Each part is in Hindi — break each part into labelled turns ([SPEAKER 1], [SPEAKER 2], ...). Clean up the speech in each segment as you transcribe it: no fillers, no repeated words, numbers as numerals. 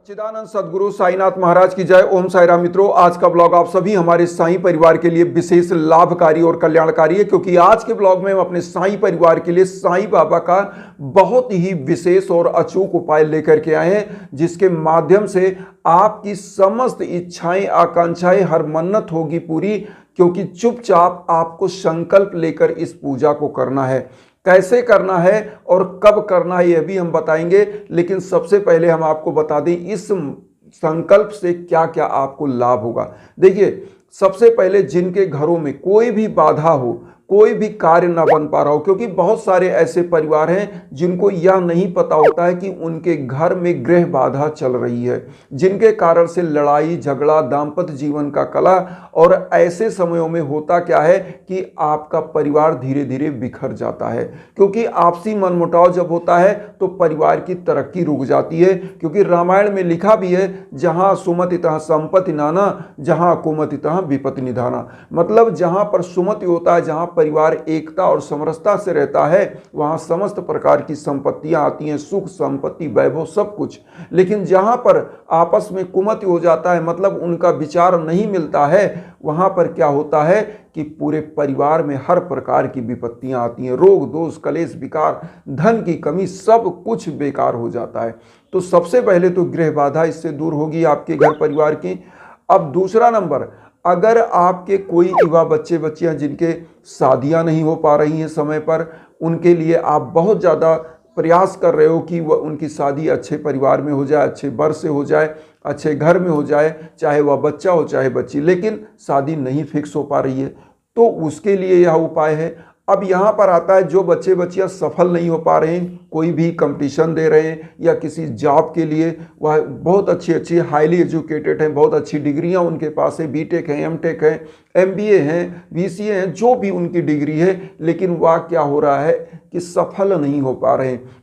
[SPEAKER 1] चिदानंद सदगुरु साईनाथ महाराज की जय। ओम साई राम। मित्रों, आज का ब्लॉग आप सभी हमारे साईं परिवार के लिए विशेष लाभकारी और कल्याणकारी है, क्योंकि आज के ब्लॉग में हम अपने साईं परिवार के लिए साईं बाबा का बहुत ही विशेष और अचूक उपाय लेकर के आए हैं, जिसके माध्यम से आपकी समस्त इच्छाएं, आकांक्षाएं, हर मन्नत होगी पूरी। क्योंकि चुपचाप आपको संकल्प लेकर इस पूजा को करना है। कैसे करना है और कब करना है यह भी हम बताएंगे, लेकिन सबसे पहले हम आपको बता दें इस संकल्प से क्या क्या आपको लाभ होगा। देखिए, सबसे पहले जिनके घरों में कोई भी बाधा हो, कोई भी कार्य ना बन पा रहा हो, क्योंकि बहुत सारे ऐसे परिवार हैं जिनको यह नहीं पता होता है कि उनके घर में गृह बाधा चल रही है, जिनके कारण से लड़ाई झगड़ा, दाम्पत्य जीवन का कलह, और ऐसे समयों में होता क्या है कि आपका परिवार धीरे धीरे बिखर जाता है। क्योंकि आपसी मनमुटाव जब होता है तो परिवार की तरक्की रुक जाती है। क्योंकि रामायण में लिखा भी है, जहां सुमति तहाँ संपत्ति नाना, जहां कुमति तहाँ विपत्ति निधाना। मतलब जहां पर सुमति होता है, जहां परिवार एकता और समरसता से रहता है, वहां समस्त प्रकार की संपत्तियां आती हैं, सुख संपत्ति वैभव सब कुछ। लेकिन जहां पर आपस में कुमति हो जाता है, मतलब उनका विचार नहीं मिलता है, वहां पर क्या होता है कि पूरे परिवार में हर प्रकार की विपत्तियां आती हैं, रोग दोष कलेश विकार, धन की कमी, सब कुछ बेकार हो जाता है। तो सबसे पहले तो गृह बाधा इससे दूर होगी आपके घर परिवार की। अब दूसरा नंबर, अगर आपके कोई युवा बच्चे बच्चियां जिनके शादियां नहीं हो पा रही हैं समय पर, उनके लिए आप बहुत ज़्यादा प्रयास कर रहे हो कि वह उनकी शादी अच्छे परिवार में हो जाए, अच्छे वर से हो जाए, अच्छे घर में हो जाए, चाहे वह बच्चा हो चाहे बच्ची, लेकिन शादी नहीं फिक्स हो पा रही है, तो उसके लिए यह उपाय है। अब यहाँ पर आता है जो बच्चे बच्चियाँ सफल नहीं हो पा रहे हैं, कोई भी कंपटीशन दे रहे हैं या किसी जॉब के लिए, वह बहुत अच्छी अच्छी हाईली एजुकेटेड हैं, बहुत अच्छी डिग्रियां उनके पास है, बीटेक है, एमटेक है, एमबीए हैं, बीसीए हैं, जो भी उनकी डिग्री है, लेकिन वह क्या हो रहा है कि सफल नहीं हो पा रहे हैं।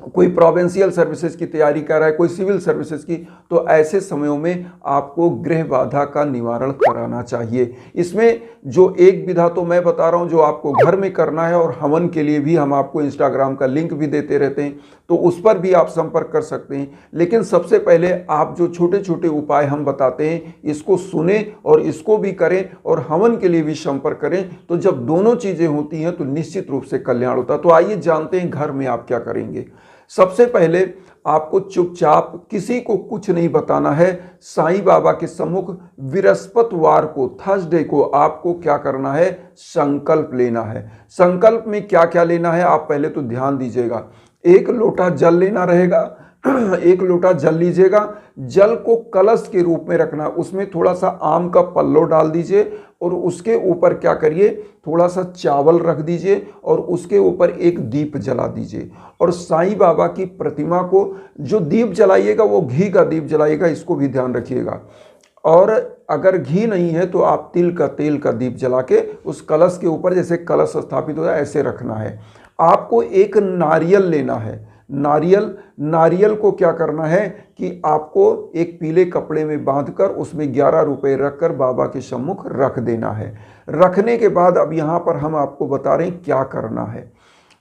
[SPEAKER 1] कोई प्रोविंशियल सर्विसेज की तैयारी कर रहा है, कोई सिविल सर्विसेज की, तो ऐसे समयों में आपको गृह बाधा का निवारण कराना चाहिए। इसमें जो एक विधा तो मैं बता रहा हूं जो आपको घर में करना है, और हवन के लिए भी हम आपको इंस्टाग्राम का लिंक भी देते रहते हैं, तो उस पर भी आप संपर्क कर सकते हैं। लेकिन सबसे पहले आप जो छोटे छोटे उपाय हम बताते हैं, इसको सुने और इसको भी करें, और हवन के लिए भी संपर्क करें। तो जब दोनों चीज़ें होती हैं तो निश्चित रूप से कल्याण होता है। तो आइए जानते हैं घर में आप क्या करेंगे। सबसे पहले आपको चुपचाप, किसी को कुछ नहीं बताना है, साईं बाबा के सम्मुख बृहस्पतिवार को, थर्सडे को आपको क्या करना है, संकल्प लेना है। संकल्प में क्या क्या लेना है आप पहले तो ध्यान दीजिएगा। 1 लोटा जल लेना रहेगा, 1 लोटा जल लीजिएगा। जल को कलश के रूप में रखना, उसमें थोड़ा सा आम का पल्लो डाल दीजिए, और उसके ऊपर क्या करिए, थोड़ा सा चावल रख दीजिए, और उसके ऊपर एक दीप जला दीजिए। और साईं बाबा की प्रतिमा को जो दीप जलाइएगा वो घी का दीप जलाइएगा, इसको भी ध्यान रखिएगा। और अगर घी नहीं है तो आप तिल का तेल का दीप जला के उस कलश के ऊपर, जैसे कलश स्थापित हो जाए ऐसे रखना है। आपको एक नारियल लेना है। नारियल को क्या करना है कि आपको एक पीले कपड़े में बांधकर उसमें 11 रुपए रखकर बाबा के सम्मुख रख देना है। रखने के बाद अब यहाँ पर हम आपको बता रहे हैं क्या करना है।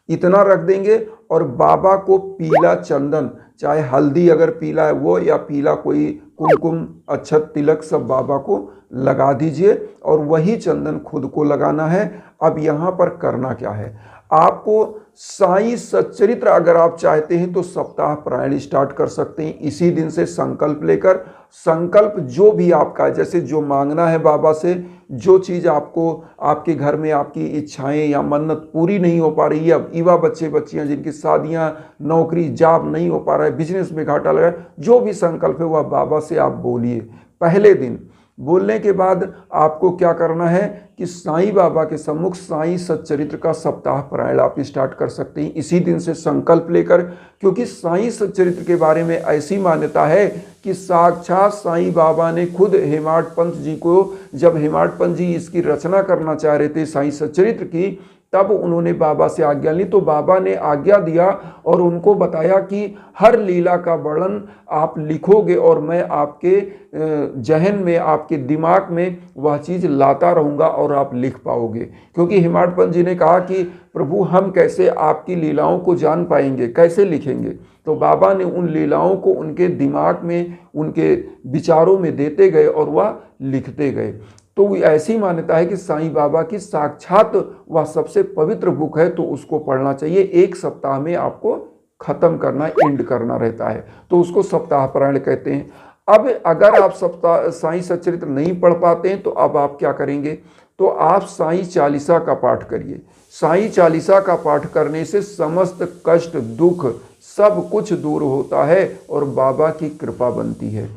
[SPEAKER 1] इतना रख देंगे, और बाबा को पीला चंदन, चाहे हल्दी अगर पीला है वो, या पीला कोई कुमकुम अक्षत तिलक, सब बाबा को लगा दीजिए, और वही चंदन खुद को लगाना है। अब यहाँ पर करना क्या है, आपको साईं सच्चरित्र अगर आप चाहते हैं तो सप्ताह पारायण स्टार्ट कर सकते हैं इसी दिन से संकल्प लेकर। संकल्प जो भी आपका है, जैसे जो मांगना है बाबा से, जो चीज़ आपको आपके घर में आपकी इच्छाएं या मन्नत पूरी नहीं हो पा रही है, अब युवा बच्चे बच्चियां जिनकी शादियां, नौकरी जॉब नहीं हो पा रहा है, बिजनेस में घाटा लगा है, जो भी संकल्प है वह बाबा से आप बोलिए। पहले दिन बोलने के बाद आपको क्या करना है कि साईं बाबा के सम्मुख साईं सच्चरित्र का सप्ताह पारायण आप स्टार्ट कर सकते हैं इसी दिन से संकल्प लेकर। क्योंकि साईं सच्चरित्र के बारे में ऐसी मान्यता है कि साक्षात साईं बाबा ने खुद हेमाड पंत जी को, जब हेमाड पंत जी इसकी रचना करना चाह रहे थे साईं सच्चरित्र की, तब उन्होंने बाबा से आज्ञा ली। तो बाबा ने आज्ञा दिया और उनको बताया कि हर लीला का वर्णन आप लिखोगे और मैं आपके जहन में, आपके दिमाग में वह चीज़ लाता रहूँगा और आप लिख पाओगे। क्योंकि हेमाड पंत जी ने कहा कि प्रभु हम कैसे आपकी लीलाओं को जान पाएंगे, कैसे लिखेंगे। तो बाबा ने उन लीलाओं को उनके दिमाग में, उनके विचारों में देते गए और वह लिखते गए। तो ऐसी मान्यता है कि साईं बाबा की साक्षात वह सबसे पवित्र बुक है, तो उसको पढ़ना चाहिए। एक सप्ताह में आपको खत्म करना, एंड करना रहता है, तो उसको सप्ताह पारायण कहते हैं। अब अगर आप सप्ताह साईं सच्चरित्र नहीं पढ़ पाते हैं तो अब आप क्या करेंगे, तो आप साईं चालीसा का पाठ करिए। साईं चालीसा का पाठ करने से समस्त कष्ट, दुख सब कुछ दूर होता है और बाबा की कृपा बनती है।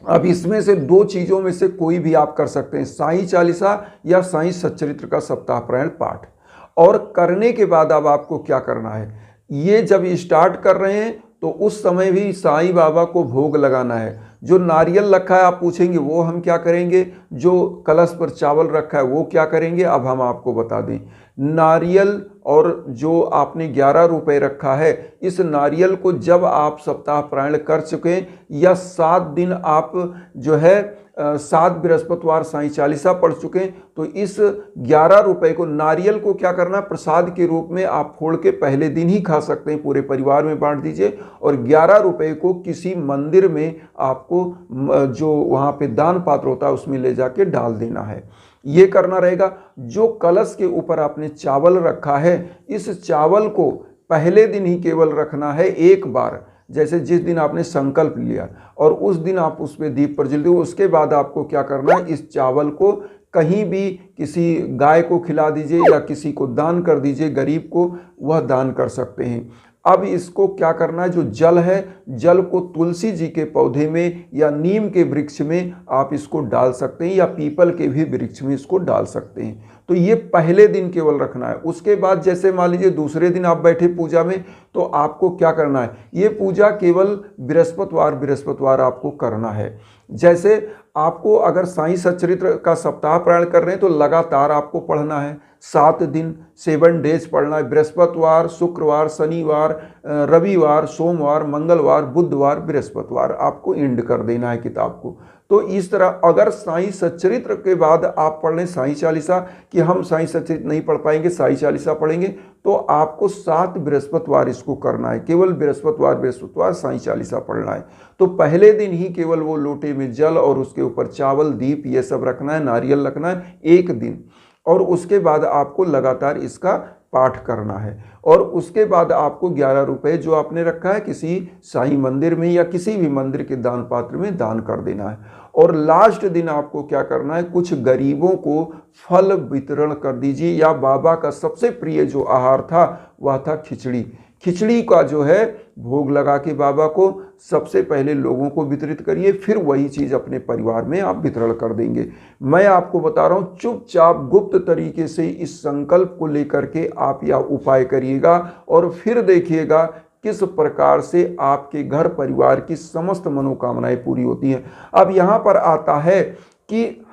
[SPEAKER 1] अब इसमें से दो चीज़ों में से कोई भी आप कर सकते हैं, साईं चालीसा या साईं सच्चरित्र का सप्ताह पारायण पाठ। और करने के बाद अब आपको क्या करना है, ये जब स्टार्ट कर रहे हैं तो उस समय भी साईं बाबा को भोग लगाना है। जो नारियल रखा है आप पूछेंगे वो हम क्या करेंगे, जो कलश पर चावल रखा है वो क्या करेंगे। अब हम आपको बता दें, नारियल और जो आपने 11 रुपए रखा है, इस नारियल को जब आप सप्ताह पारायण कर चुके या 7 दिन आप जो है 7 बृहस्पतिवार साईं चालीसा पढ़ चुके हैं, तो इस 11 रुपए को, नारियल को क्या करना, प्रसाद के रूप में आप फोड़ के पहले दिन ही खा सकते हैं, पूरे परिवार में बांट दीजिए। और 11 रुपए को किसी मंदिर में आपको जो वहाँ पे दान पात्र होता है उसमें ले जाके डाल देना है, ये करना रहेगा। जो कलश के ऊपर आपने चावल रखा है, इस चावल को पहले दिन ही केवल रखना है एक बार, जैसे जिस दिन आपने संकल्प लिया, और उस दिन आप उस पर दीप प्रज्वलित हो। उसके बाद आपको क्या करना है, इस चावल को कहीं भी किसी गाय को खिला दीजिए या किसी को दान कर दीजिए, गरीब को, वह दान कर सकते हैं। अब इसको क्या करना है, जो जल है, जल को तुलसी जी के पौधे में या नीम के वृक्ष में आप इसको डाल सकते हैं, या पीपल के भी वृक्ष में इसको डाल सकते हैं। तो ये पहले दिन केवल रखना है। उसके बाद जैसे मान लीजिए दूसरे दिन आप बैठे पूजा में, तो आपको क्या करना है, ये पूजा केवल बृहस्पतिवार आपको करना है। जैसे आपको अगर साईं सच्चरित्र का सप्ताह पारायण कर रहे हैं तो लगातार आपको पढ़ना है, 7 दिन 7 डेज पढ़ना है। बृहस्पतिवार, शुक्रवार, शनिवार, रविवार, सोमवार, मंगलवार, बुधवार, बृहस्पतिवार आपको एंड कर देना है किताब को। तो इस तरह अगर साईं सच्चरित्र के बाद आप पढ़ लें साईं चालीसा, कि हम साईं सच्चरित्र नहीं पढ़ पाएंगे, साईं चालीसा पढ़ेंगे, तो आपको 7 बृहस्पतिवार इसको करना है, केवल बृहस्पतिवार साईं चालीसा पढ़ना है। तो पहले दिन ही केवल वो लोटे में जल और उसके ऊपर चावल, दीप, ये सब रखना है, नारियल रखना है एक दिन, और उसके बाद आपको लगातार इसका पाठ करना है। और उसके बाद आपको 11 रुपए जो आपने रखा है किसी साईं मंदिर में या किसी भी मंदिर के दान पात्र में दान कर देना है। और लास्ट दिन आपको क्या करना है, कुछ गरीबों को फल वितरण कर दीजिए, या बाबा का सबसे प्रिय जो आहार था वह था खिचड़ी। खिचड़ी का जो है भोग लगा के बाबा को सबसे पहले लोगों को वितरित करिए, फिर वही चीज़ अपने परिवार में आप वितरण कर देंगे। मैं आपको बता रहा हूँ, चुपचाप गुप्त तरीके से इस संकल्प को लेकर के आप यह उपाय करिएगा और फिर देखिएगा किस प्रकार से आपके घर परिवार की समस्त मनोकामनाएं पूरी होती हैं। अब यहाँ पर आता है कि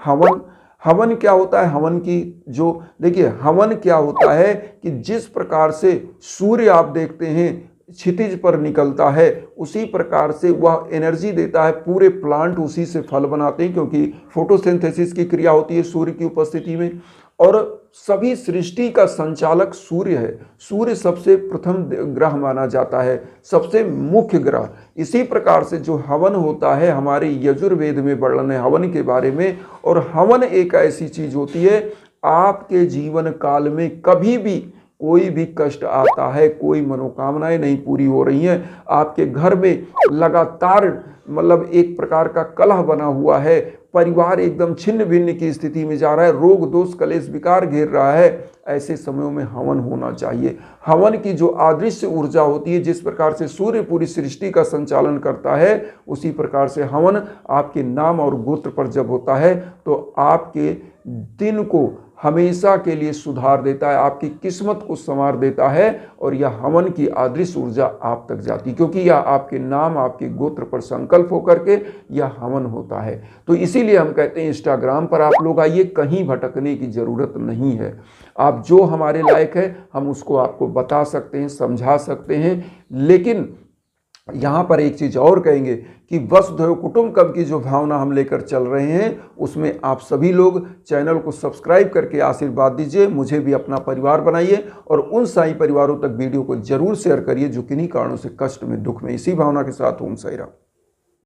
[SPEAKER 1] हवन क्या होता है। हवन की जो देखिए, हवन क्या होता है कि जिस प्रकार से सूर्य आप देखते हैं क्षितिज पर निकलता है, उसी प्रकार से वह एनर्जी देता है, पूरे प्लांट उसी से फल बनाते हैं, क्योंकि फोटोसिंथेसिस की क्रिया होती है सूर्य की उपस्थिति में। और सभी सृष्टि का संचालक सूर्य है। सूर्य सबसे प्रथम ग्रह माना जाता है, सबसे मुख्य ग्रह। इसी प्रकार से जो हवन होता है, हमारे यजुर्वेद में वर्णन है हवन के बारे में। और हवन एक ऐसी चीज होती है, आपके जीवन काल में कभी भी कोई भी कष्ट आता है, कोई मनोकामनाएं नहीं पूरी हो रही हैं, आपके घर में लगातार मतलब एक प्रकार का कलह बना हुआ है, परिवार एकदम छिन्न भिन्न की स्थिति में जा रहा है, रोग दोष कलेश विकार घेर रहा है, ऐसे समयों में हवन होना चाहिए। हवन की जो अदृश्य ऊर्जा होती है, जिस प्रकार से सूर्य पूरी सृष्टि का संचालन करता है, उसी प्रकार से हवन आपके नाम और गोत्र पर जब होता है तो आपके दिन को हमेशा के लिए सुधार देता है, आपकी किस्मत को संवार देता है और यह हवन की अदृश्य ऊर्जा आप तक जाती है, क्योंकि यह आपके नाम, आपके गोत्र पर संकल्प होकर के यह हवन होता है। तो इसीलिए हम कहते हैं इंस्टाग्राम पर आप लोग आइए, कहीं भटकने की ज़रूरत नहीं है। आप जो हमारे लायक है हम उसको आपको बता सकते हैं, समझा सकते हैं। लेकिन यहाँ पर एक चीज़ और कहेंगे कि वसुधैव कुटुंबकम की जो भावना हम लेकर चल रहे हैं उसमें आप सभी लोग चैनल को सब्सक्राइब करके आशीर्वाद दीजिए, मुझे भी अपना परिवार बनाइए और उन साई परिवारों तक वीडियो को जरूर शेयर करिए जो किन्हीं कारणों से कष्ट में, दुख में। इसी भावना के साथ ओम साई राम।